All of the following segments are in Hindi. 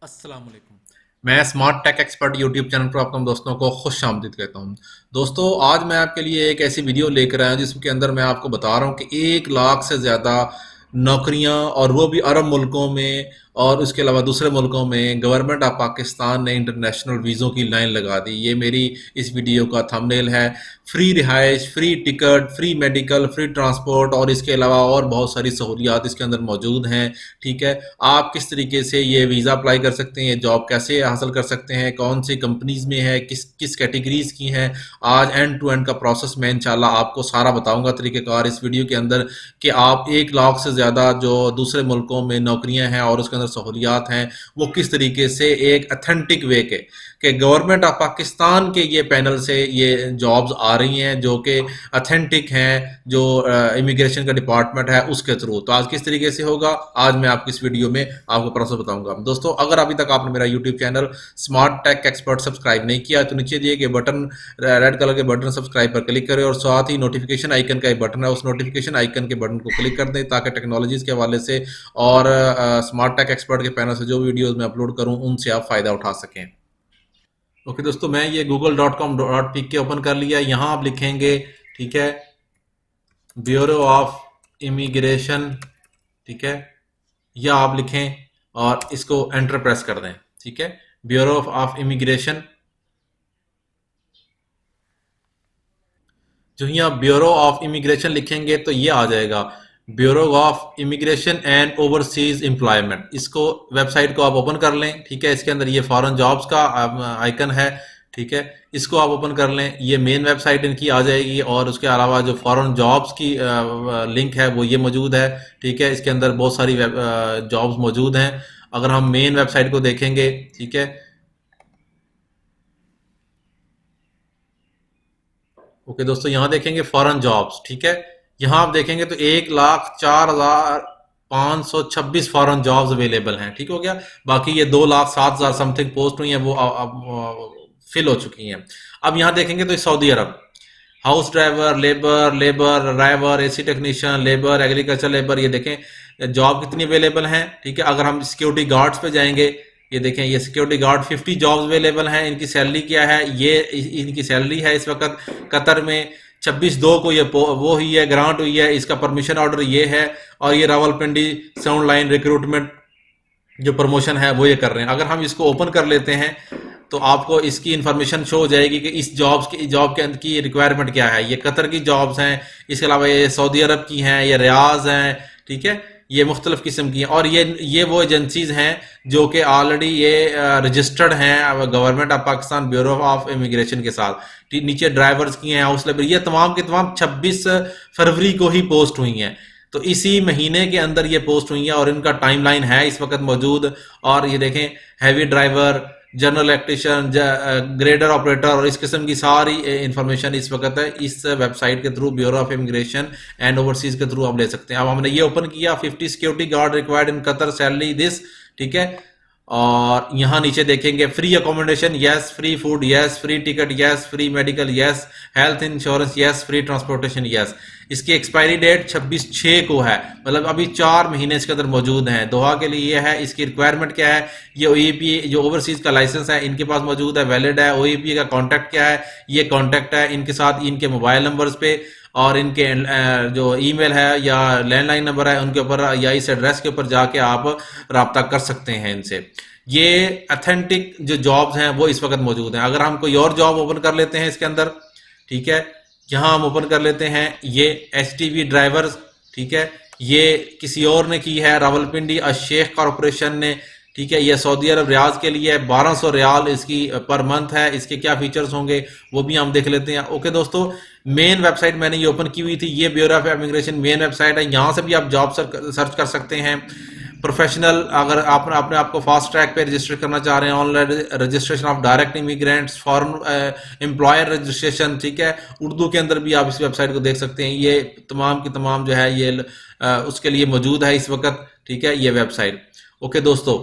अस्सलाम वालेकुम। मैं smart tech expert YouTube channel पर आपको दोस्तों को खुश आमदीद कहता हूँ। दोस्तों आज मैं आपके लिए एक ऐसी वीडियो लेकर आया हूँ जिसके अंदर मैं आपको बता रहा हूँ कि 1 लाख से ज़्यादा नौकरियाँ और वो भी अरब मुल्कों में और उसके अलावा दूसरे मुल्कों में गवर्नमेंट ऑफ पाकिस्तान ने इंटरनेशनल वीज़ों की लाइन लगा दी। ये मेरी इस वीडियो का थंबनेल है। फ्री रिहाइश, free ticket, free medical, free transport और इसके अलावा और बहुत सारी सहूलियात इसके अंदर मौजूद हैं। ठीक है, आप किस तरीके से ये वीज़ा अप्लाई कर सकते हैं, जॉब कैसे हासिल कर सकते हैं, कौन सी कंपनीज में है, किस किस कैटेगरीज की हैं, आज एंड टू एंड का प्रोसेस मैं इंशाल्लाह आपको सारा बताऊंगा तरीक़ेकार इस वीडियो के अंदर कि आप 1 लाख से ज़्यादा जो दूसरे मुल्कों में नौकरियां हैं और उसके अंदर सहूलियात हैं वो किस तरीके से एक अथेंटिक वे के गवर्नमेंट ऑफ पाकिस्तान के ये पैनल से ये जॉब्स आ रही हैं जो कि अथेंटिक हैं, जो इमिग्रेशन का डिपार्टमेंट है उसके थ्रू। तो आज किस तरीके से होगा, आज मैं आपकी इस वीडियो में आपको प्रोसेस बताऊंगा। दोस्तों अगर अभी तक आपने मेरा YouTube channel smart tech expert subscribe नहीं किया तो नीचे दिए गए बटन, रेड कलर के बटन सब्सक्राइब पर क्लिक करें और साथ ही नोटिफिकेशन आइकन का एक बटन है, उस नोटिफिकेशन आइकन के बटन को क्लिक कर दें ताकि टेक्नोलॉजीज के हवाले से और स्मार्ट टेक एक्सपर्ट के पैनल से जो वीडियोज मैं अपलोड करूँ उनसे आप फायदा उठा सकें। ओके दोस्तों, मैं ये google.com.pk ओपन कर लिया। यहाँ आप लिखेंगे, ठीक है, ब्यूरो ऑफ इमिग्रेशन, ठीक है, या आप लिखें और इसको एंटर प्रेस कर दें। ठीक है, ब्यूरो ऑफ इमिग्रेशन। जो यहाँ ब्यूरो ऑफ इमिग्रेशन लिखेंगे तो ये आ जाएगा bureau of immigration and overseas employment. इसको वेबसाइट को आप ओपन कर लें। ठीक है, इसके अंदर ये फॉरेन जॉब्स का आइकन है। ठीक है, इसको आप ओपन कर लें, ये मेन वेबसाइट इनकी आ जाएगी और उसके अलावा जो फॉरेन जॉब्स की लिंक है वो ये मौजूद है। ठीक है, इसके अंदर बहुत सारी जॉब्स मौजूद हैं। अगर हम मेन वेबसाइट को देखेंगे, ठीक है, ओके दोस्तों, यहाँ देखेंगे फॉरेन जॉब्स। ठीक है, यहाँ आप देखेंगे तो 1,04,526 फॉरेन जॉब्स अवेलेबल हैं। ठीक हो गया, बाकी ये 2,07,000 समथिंग पोस्ट हुई हैं वो फिल हो चुकी हैं। अब यहाँ देखेंगे तो Saudi Arab house driver, labour driver, AC technician, labour, agriculture labour, ये देखें जॉब कितनी अवेलेबल हैं। ठीक है, अगर हम सिक्योरिटी गार्ड्स पे जाएंगे, ये देखें ये सिक्योरिटी गार्ड 50 जॉब्स अवेलेबल हैं। इनकी सैलरी क्या है, ये इनकी सैलरी है इस वक्त कतर में 26/2 को ये वो हुई है, ग्रांट हुई है, इसका परमिशन ऑर्डर ये है और ये रावलपिंडी साउंड लाइन रिक्रूटमेंट जो प्रमोशन है वो ये कर रहे हैं। अगर हम इसको ओपन कर लेते हैं तो आपको इसकी इंफॉर्मेशन शो हो जाएगी कि इस जॉब के अंदर की रिक्वायरमेंट क्या है। ये कतर की जॉब्स हैं, इसके अलावा ये सऊदी अरब की हैं, ये रियाज हैं। ठीक है, ये मुख्तलिफ किस्म की हैं और ये वो एजेंसीज हैं जो कि ऑलरेडी ये रजिस्टर्ड हैं government of Pakistan bureau of immigration के साथ। नीचे ड्राइवर्स की हैं, हाउस लेबर, ये तमाम के तमाम 26 फरवरी को ही पोस्ट हुई हैं। तो इसी महीने के अंदर ये पोस्ट हुई है और इनका टाइमलाइन है इस वक्त मौजूद। और ये देखें heavy driver, general electrician, grader operator और इस किस्म की सारी इंफॉर्मेशन इस वक्त है इस वेबसाइट के through bureau of immigration and overseas के थ्रू आप ले सकते हैं। अब हमने ये ओपन किया, 50 security guard required in Qatar, salary this. ठीक है, और यहाँ नीचे देखेंगे free accommodation yes, free food yes, free ticket yes, free medical yes, health insurance yes, free transportation yes. इसकी एक्सपायरी डेट 26/6 को है, मतलब अभी 4 महीने इसके अंदर मौजूद हैं। दोहा के लिए ये है। इसकी रिक्वायरमेंट क्या है, ये ओईपी जो ओवरसीज का लाइसेंस है इनके पास मौजूद है, वैलिड है। ओईपी का कॉन्टैक्ट क्या है, ये कॉन्टैक्ट है इनके साथ, इनके मोबाइल नंबर्स पे और इनके जो ईमेल है या लैंडलाइन नंबर है उनके ऊपर या इस एड्रेस के ऊपर जाके आप रब्ता कर सकते हैं इनसे। ये अथेंटिक जो जॉब्स हैं वो इस वक्त मौजूद हैं। अगर हम कोई और जॉब ओपन कर लेते हैं इसके अंदर, ठीक है, यहाँ हम ओपन कर लेते हैं ये एसटीवी ड्राइवर्स। ठीक है, ये किसी और ने की है, रावलपिंडी शेख कॉरपोरेशन ने। ठीक है, ये सऊदी अरब रियाज के लिए 1200 रियाल इसकी पर मंथ है। इसके क्या फीचर्स होंगे वो भी हम देख लेते हैं। ओके दोस्तों, मेन वेबसाइट मैंने ये ओपन की हुई थी, ये bureau of immigration main website है। यहाँ से भी आप जॉब सर्च कर सकते हैं। प्रोफेशनल, अगर आप अपने आपको फास्ट ट्रैक पे रजिस्टर करना चाह रहे हैं, online registration of direct immigrants, foreign employer registration. ठीक है, उर्दू के अंदर भी आप इस वेबसाइट को देख सकते हैं। ये तमाम की तमाम जो है ये उसके लिए मौजूद है इस वक्त। ठीक है, ये वेबसाइट। ओके दोस्तों,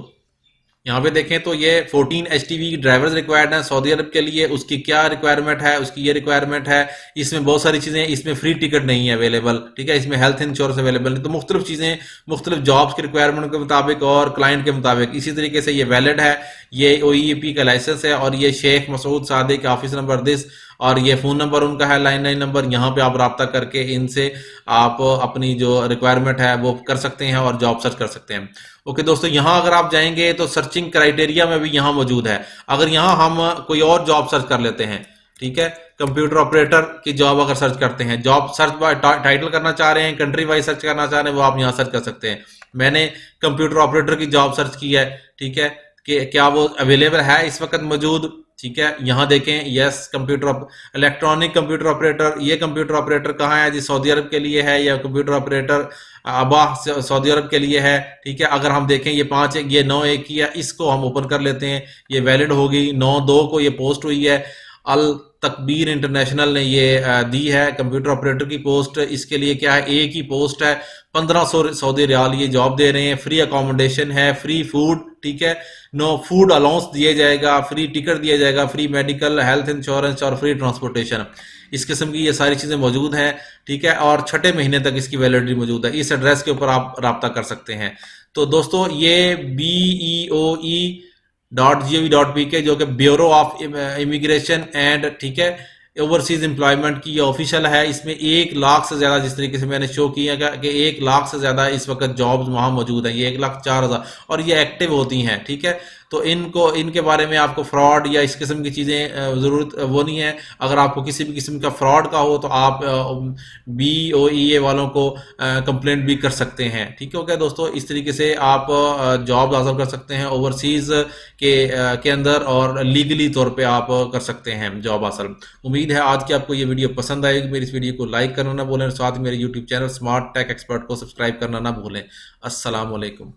यहाँ पे देखें तो ये 14 एचटीवी ड्राइवर्स रिक्वायर्ड हैं सऊदी अरब के लिए। उसकी क्या रिक्वायरमेंट है, उसकी ये रिक्वायरमेंट है। इसमें बहुत सारी चीज़ें, इसमें फ्री टिकट नहीं है अवेलेबल, ठीक है, इसमें हेल्थ इंश्योरेंस अवेलेबल नहीं। तो मुख्तलिफ चीज़ें मुख्तलिफ जॉब्स की रिक्वायरमेंट के मुताबिक और क्लाइंट के मुताबिक। इसी तरीके से ये वैलिड है, ये OEP का लाइसेंस है, और ये Sheikh Masood Sadiq office number this, और ये फ़ोन नंबर उनका है लाइन नंबर। यहाँ पे आप रब्ता करके इनसे आप अपनी जो रिक्वायरमेंट है वो कर सकते हैं और जॉब सर्च कर सकते हैं। ओके दोस्तों, यहाँ अगर आप जाएंगे तो सर्चिंग क्राइटेरिया में भी यहाँ मौजूद है। अगर यहाँ हम कोई और जॉब सर्च कर लेते हैं, ठीक है, कंप्यूटर ऑपरेटर की जॉब अगर सर्च करते हैं, जॉब सर्च बाय टाइटल करना चाह रहे हैं, कंट्री वाइज सर्च करना चाह रहे हैं, वो आप यहाँ सर्च कर सकते हैं। मैंने कंप्यूटर ऑपरेटर की जॉब सर्च की है, ठीक है, कि क्या वो अवेलेबल है इस वक्त मौजूद, ठीक है। यहाँ देखें, yes computer electronic computer operator, ये कंप्यूटर ऑपरेटर कहाँ है जी, सऊदी अरब के लिए है, या कंप्यूटर ऑपरेटर अबा सऊदी अरब के लिए है, ठीक है। अगर हम देखें ये 5 ये 9 की है, इसको हम ओपन कर लेते हैं, ये वैलिड होगी। 9/2 को ये पोस्ट हुई है। अल तकबीर इंटरनेशनल ने ये दी है कंप्यूटर ऑपरेटर की पोस्ट। इसके लिए क्या है, एक ही पोस्ट है, 1500 सऊदी रियाल ये जॉब दे रहे हैं। फ्री अकोमोडेशन है, फ्री फूड, ठीक है, नो फूड अलाउंस दिया जाएगा, फ्री टिकट दिया जाएगा, फ्री मेडिकल, हेल्थ इंश्योरेंस और फ्री ट्रांसपोर्टेशन। इस किस्म की ये सारी चीज़ें मौजूद हैं, ठीक है, और 6ठे महीने तक इसकी वैलिडिटी मौजूद है। इस एड्रेस के ऊपर आप रब्ता कर सकते हैं। तो दोस्तों ये BEOE.gov.pk जो कि ब्यूरो ऑफ इमिग्रेशन एंड, ठीक है, ओवरसीज एम्प्लॉयमेंट की ये ऑफिशियल है। इसमें 1 लाख से ज़्यादा, जिस तरीके से मैंने शो किया कि 1 लाख से ज़्यादा इस वक्त जॉब्स वहाँ मौजूद हैं, ये 1,04,000, और ये एक्टिव होती हैं, ठीक है। तो इनके बारे में आपको फ्रॉड या इस किस्म की चीज़ें ज़रूरत वो नहीं है। अगर आपको किसी भी किस्म का फ्रॉड का हो तो आप BOEA वालों को कंप्लेंट भी कर सकते हैं, ठीक हो गया दोस्तों। इस तरीके से आप जॉब हासिल कर सकते हैं ओवरसीज़ के अंदर, और लीगली तौर पे आप कर सकते हैं जॉब हासिल। उम्मीद है आज की आपको ये वीडियो पसंद आएगी। मेरी इस वीडियो को लाइक करना ना भूलें, साथ ही मेरे YouTube channel smart tech expert को सब्सक्राइब करना ना भूलें। अस्सलाम वालेकुम।